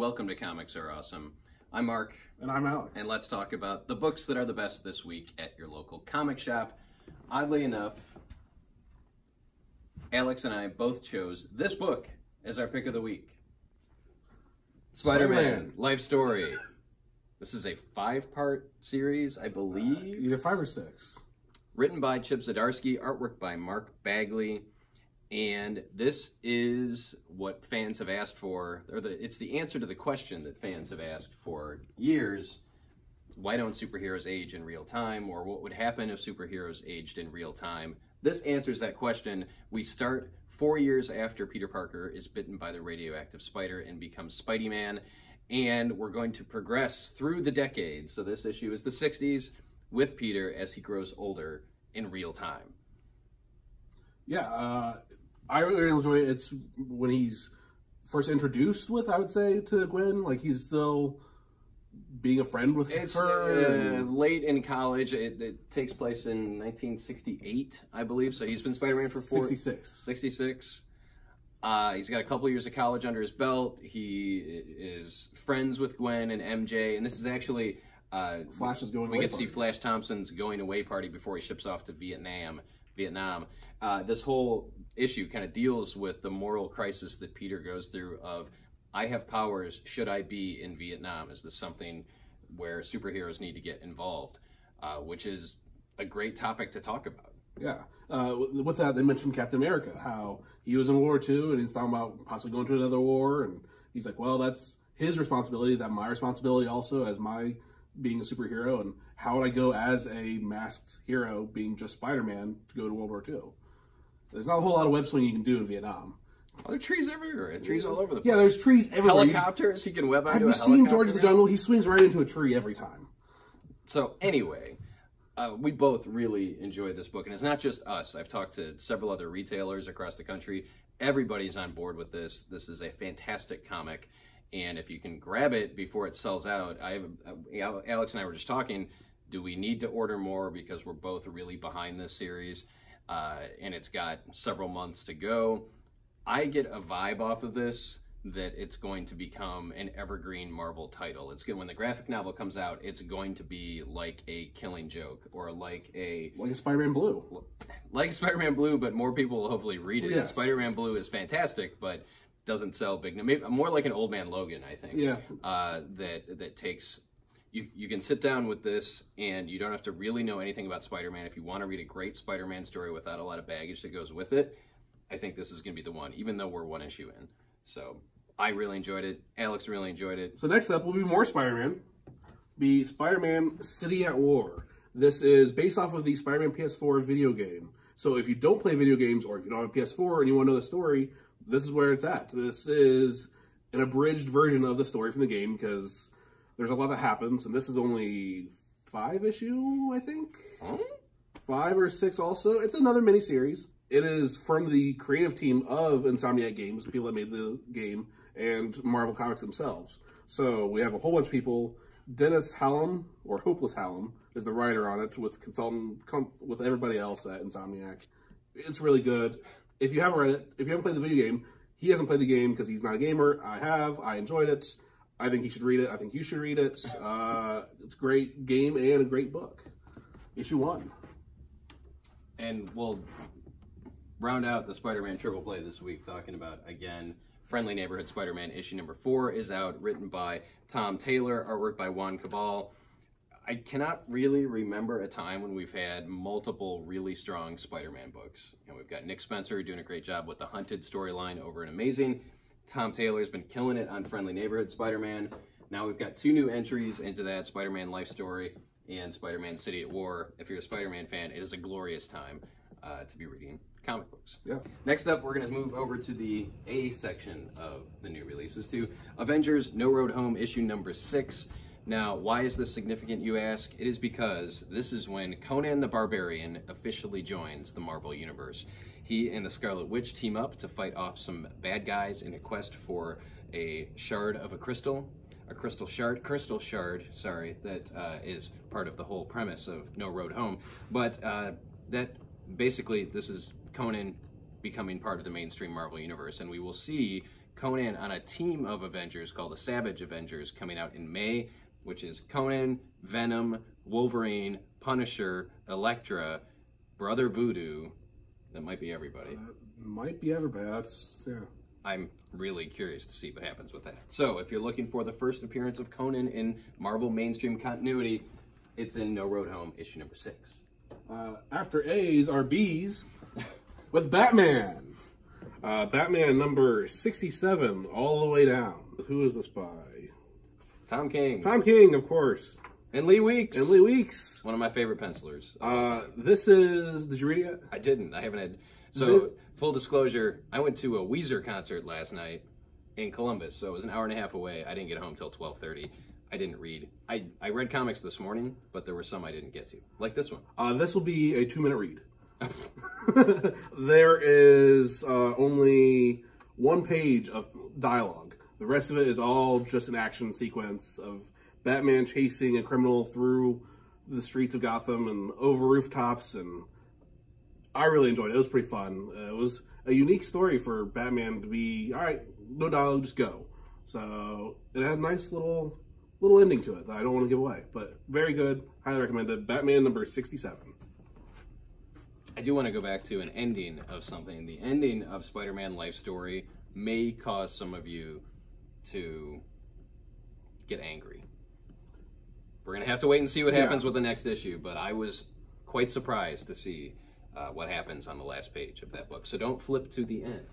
Welcome to Comics Are Awesome. I'm Mark. And I'm Alex. And let's talk about the books that are the best this week at your local comic shop. Oddly enough, Alex and I both chose this book as our pick of the week. Spider-Man, Life Story. This is a 5-part series, I believe. Either 5 or 6. Written by Chip Zdarsky, artwork by Mark Bagley. And this is what fans have asked for, or it's the answer to the question that fans have asked for years. Why don't superheroes age in real time? Or what would happen if superheroes aged in real time? This answers that question. We start 4 years after Peter Parker is bitten by the radioactive spider and becomes Spidey-Man. And we're going to progress through the decades. So this issue is the 60s with Peter as he grows older in real time. Yeah, I really enjoy it. It's when he's first introduced with, I would say, to Gwen. Like, he's still being a friend with her. It's late in college. It takes place in 1968, I believe. So he's been Spider-Man for 66. He's got a couple years of college under his belt. He is friends with Gwen and MJ. And this is actually... Flash is going away. We get to see Flash Thompson's going away party before he ships off to Vietnam. This whole issue kind of deals with the moral crisis that Peter goes through of, I have powers, should I be in Vietnam? Is this something where superheroes need to get involved? Which is a great topic to talk about. Yeah. With that, they mentioned Captain America, how he was in World War II, and he's talking about possibly going to another war, and he's like, well, that's his responsibility. Is that my responsibility also as my being a superhero? And how would I go as a masked hero being just Spider-Man to go to World War II? There's not a whole lot of web swinging you can do in Vietnam. Oh, there are trees everywhere. Trees all over the place. Yeah, there's trees everywhere. Helicopters, he can web onto a helicopter. Have you seen George of the Jungle? He swings right into a tree every time. So anyway, we both really enjoyed this book. And it's not just us. I've talked to several other retailers across the country. Everybody's on board with this. This is a fantastic comic. And if you can grab it before it sells out, Alex and I were just talking, do we need to order more because we're both really behind this series? And it's got several months to go. I get a vibe off of this that it's going to become an evergreen Marvel title. It's good when the graphic novel comes out. It's going to be like a Killing Joke or like a Spider-Man Blue, Spider-Man Blue, but more people will hopefully read it. Yes. Spider-Man Blue is fantastic, but doesn't sell big. Maybe more like an Old Man Logan, I think. Yeah. That takes. You can sit down with this and you don't have to really know anything about Spider-Man. If you want to read a great Spider-Man story without a lot of baggage that goes with it, I think this is going to be the one, even though we're one issue in. So I really enjoyed it. Alex really enjoyed it. So next up will be more Spider-Man. Be Spider-Man City at War. This is based off of the Spider-Man PS4 video game. So if you don't play video games or if you don't have a PS4 and you want to know the story, this is where it's at. This is an abridged version of the story from the game because there's a lot that happens, and this is only 5 issue, I think? 5 or 6 also. It's another miniseries. It is from the creative team of Insomniac Games, the people that made the game, and Marvel Comics themselves. So we have a whole bunch of people. Dennis Hallam, or Hopeless Hallam, is the writer on it with with everybody else at Insomniac. It's really good. If you haven't read it, if you haven't played the video game, he hasn't played the game because he's not a gamer. I have. I enjoyed it. I think he should read it. I think you should read it. It's a great game and a great book. Issue 1. And we'll round out the Spider-Man triple play this week talking about, again, Friendly Neighborhood Spider-Man. Issue number 4 is out, written by Tom Taylor, artwork by Juan Cabal. I cannot really remember a time when we've had multiple really strong Spider-Man books. You know, we've got Nick Spencer doing a great job with the Hunted storyline over in Amazing. Tom Taylor's been killing it on Friendly Neighborhood Spider-Man. Now we've got 2 new entries into that, Spider-Man Life Story and Spider-Man City at War. If you're a Spider-Man fan, it is a glorious time to be reading comic books. Yeah. Next up, we're going to move over to the A section of the new releases, to Avengers No Road Home, issue number 6. Now, why is this significant, you ask? It is because this is when Conan the Barbarian officially joins the Marvel Universe. He and the Scarlet Witch team up to fight off some bad guys in a quest for a shard of a crystal. Crystal shard, sorry, that is part of the whole premise of No Road Home. But that basically, this is Conan becoming part of the mainstream Marvel Universe, and we will see Conan on a team of Avengers called the Savage Avengers, coming out in May, which is Conan, Venom, Wolverine, Punisher, Elektra, Brother Voodoo. That might be everybody. Might be everybody. That's, yeah. I'm really curious to see what happens with that. So, if you're looking for the first appearance of Conan in Marvel mainstream continuity, it's in No Road Home, issue number 6. After A's are B's with Batman. Batman number 67, all the way down. Who is this by? Tom King. Tom King, of course. And Lee Weeks. And Lee Weeks. One of my favorite pencilers. This is, did you read it yet? I didn't. I haven't had. So, full disclosure, I went to a Weezer concert last night in Columbus. So it was an hour and a half away. I didn't get home till 12:30. I didn't read. I read comics this morning, but there were some I didn't get to. Like this one. This will be a 2-minute read. There is only 1 page of dialogue. The rest of it is all just an action sequence of Batman chasing a criminal through the streets of Gotham and over rooftops, and I really enjoyed it. It was pretty fun. It was a unique story for Batman to be, all right, no dialogue, just go. So it had a nice little ending to it that I don't want to give away, but very good. Highly recommended. Batman number 67. I do want to go back to an ending of something. The ending of Spider-Man Life Story may cause some of you to get angry. We're going to have to wait and see what happens with the next issue, but I was quite surprised to see what happens on the last page of that book. So don't flip to the end.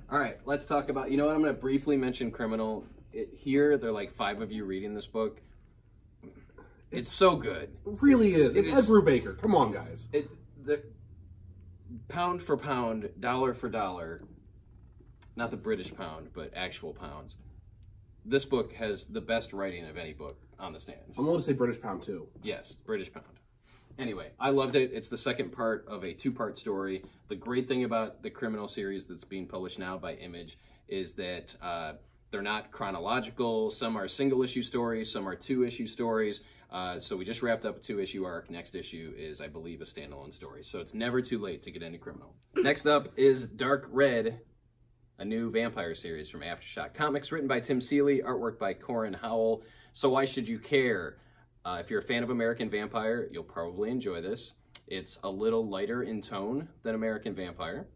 All right, let's talk about, you know what, I'm going to briefly mention Criminal. Here, there are like 5 of you reading this book. It's so good. It really is. It's Ed Brubaker. Come on, guys. The pound for pound, dollar for dollar, not the British pound, but actual pounds. This book has the best writing of any book on the stands. I'm going to say British pound too. Yes, British pound. Anyway, I loved it. It's the second part of a 2-part story. The great thing about the Criminal series that's being published now by Image is that they're not chronological. Some are single-issue stories. Some are 2-issue stories. So we just wrapped up a 2-issue arc. Next issue is, I believe, a standalone story. So it's never too late to get into Criminal. Next up is Dark Red, a new vampire series from Aftershock Comics, written by Tim Seeley, artwork by Corin Howell. So why should you care? If you're a fan of American Vampire, you'll probably enjoy this. It's a little lighter in tone than American Vampire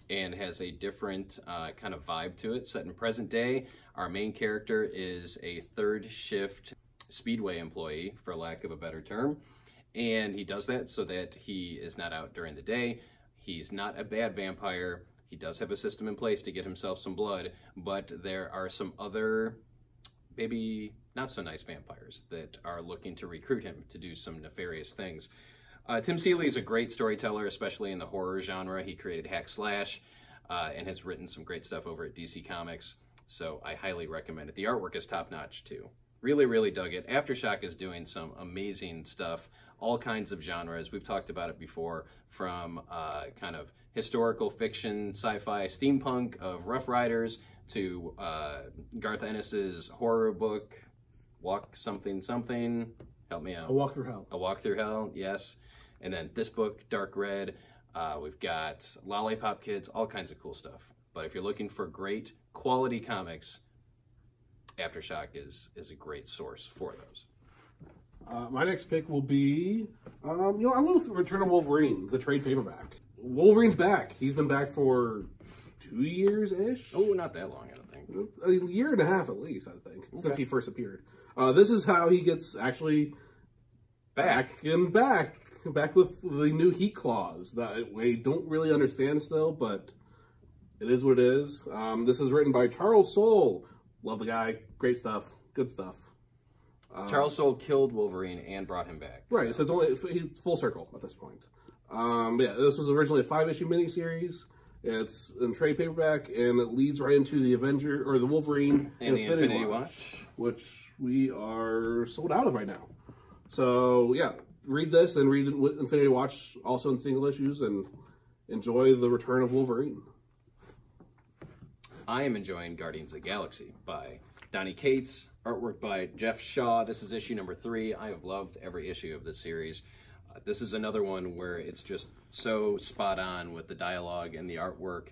and has a different kind of vibe to it. Set in present day, our main character is a third shift Speedway employee, for lack of a better term. And he does that so that he is not out during the day. He's not a bad vampire. He does have a system in place to get himself some blood, but there are some other maybe not so nice vampires that are looking to recruit him to do some nefarious things. Tim Seeley is a great storyteller, especially in the horror genre. He created Hack Slash and has written some great stuff over at DC Comics, so I highly recommend it. The artwork is top-notch, too. Really, really dug it. Aftershock is doing some amazing stuff, all kinds of genres. We've talked about it before, from kind of historical fiction, sci-fi, steampunk of Rough Riders to Garth Ennis's horror book, Walk Something Something. Help me out. A Walk Through Hell. A Walk Through Hell, yes. And then this book, Dark Red. We've got Lollipop Kids, all kinds of cool stuff. But if you're looking for great quality comics, Aftershock is a great source for those. My next pick will be, I will Return of Wolverine, the trade paperback. Wolverine's back. He's been back for 2 years-ish. Oh, not that long, I don't think. A year and a half at least, I think, since he first appeared. This is how he gets actually back with the new heat claws that we don't really understand still, but it is what it is. This is written by Charles Soule. Love the guy. Great stuff. Good stuff. Charles Soule killed Wolverine and brought him back. Right, so he's full circle at this point. Yeah, this was originally a 5-issue miniseries. It's in trade paperback, and it leads right into the Avenger, or the Wolverine and the Infinity Watch, which we are sold out of right now. So, yeah, read this and read Infinity Watch also in single issues, and enjoy the return of Wolverine. I am enjoying Guardians of the Galaxy by Donny Cates, artwork by Jeff Shaw. This is issue number 3. I have loved every issue of this series. This is another one where it's just so spot on with the dialogue and the artwork.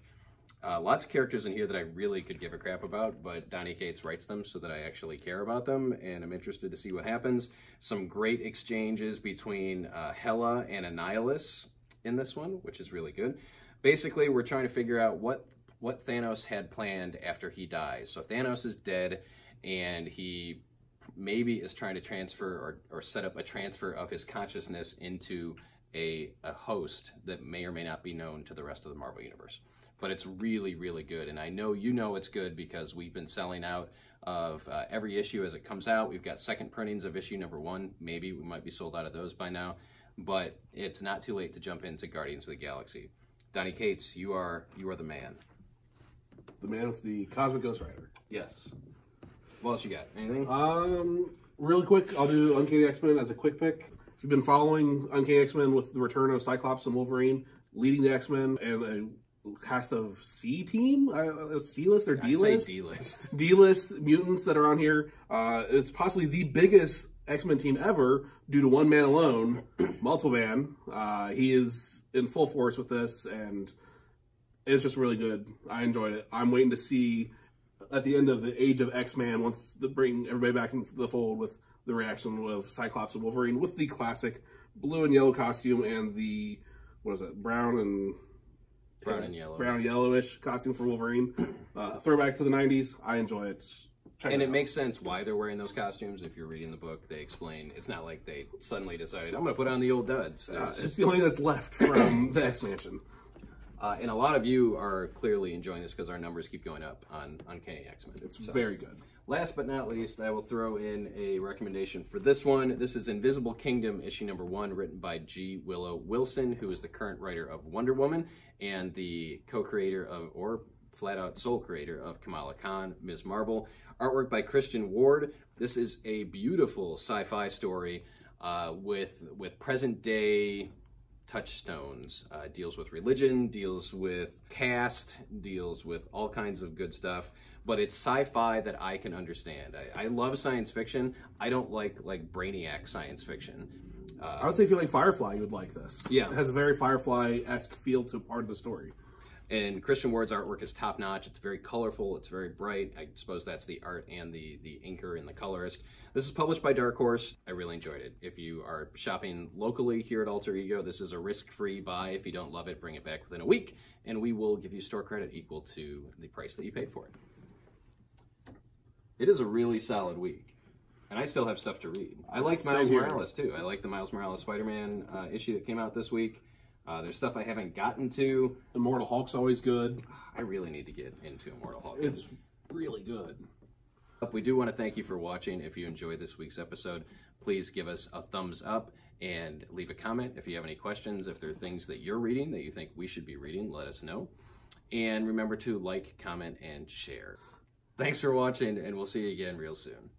Lots of characters in here that I really could give a crap about, but Donny Cates writes them so that I actually care about them, and I'm interested to see what happens. Some great exchanges between Hela and Annihilus in this one, which is really good. Basically, we're trying to figure out what Thanos had planned after he dies. So Thanos is dead, and he maybe is trying to transfer or set up a transfer of his consciousness into a host that may or may not be known to the rest of the Marvel Universe. But it's really, really good. And I know you know it's good because we've been selling out of every issue as it comes out. We've got second printings of issue number 1. Maybe we might be sold out of those by now. But it's not too late to jump into Guardians of the Galaxy. Donny Cates, you are the man. The man with the Cosmic Ghost Rider. Yes. What else you got? Anything? Really quick, I'll do Uncanny X-Men as a quick pick. If you've been following Uncanny X-Men with the return of Cyclops and Wolverine, leading the X-Men, and a cast of C-team, C-list or D-list? D-list. D-list mutants that are on here. It's possibly the biggest X-Men team ever due to one man alone, multiple man. He is in full force with this, and it's just really good. I enjoyed it. I'm waiting to see at the end of the Age of X-Men, once they bring everybody back into the fold, with the reaction of Cyclops and Wolverine with the classic blue and yellow costume and the, what is it, brown and yellow. Brown and yellowish costume for Wolverine. Throwback to the 90s. I enjoy it. And it makes sense why they're wearing those costumes. If you're reading the book, they explain. It's not like they suddenly decided, I'm going to put on the old duds. It's the only thing that's left from the X-Mansion. And a lot of you are clearly enjoying this because our numbers keep going up on Uncanny X-Men. It's very good. Last but not least, I will throw in a recommendation for this one. This is Invisible Kingdom, issue number 1, written by G. Willow Wilson, who is the current writer of Wonder Woman and the co-creator of, or flat-out sole creator of Kamala Khan, Ms. Marvel. Artwork by Christian Ward. This is a beautiful sci-fi story with present-day touchstones. Deals with religion, deals with caste, deals with all kinds of good stuff, but it's sci-fi that I can understand. I love science fiction. I don't like brainiac science fiction. I would say if you like Firefly, you would like this. Yeah. It has a very Firefly-esque feel to part of the story. And Christian Ward's artwork is top-notch. It's very colorful. It's very bright. I suppose that's the art and the inker and the colorist. This is published by Dark Horse. I really enjoyed it. If you are shopping locally here at Alter Ego, this is a risk-free buy. If you don't love it, bring it back within a week, and we will give you store credit equal to the price that you paid for it. It is a really solid week, and I still have stuff to read. I like Miles Morales, too. I like the Miles Morales Spider-Man issue that came out this week. There's stuff I haven't gotten to. Immortal Hulk's always good. I really need to get into Immortal Hulk. It's really good. We do want to thank you for watching. If you enjoyed this week's episode, please give us a thumbs up and leave a comment. If you have any questions, if there are things that you're reading that you think we should be reading, let us know. And remember to like, comment, and share. Thanks for watching, and we'll see you again real soon.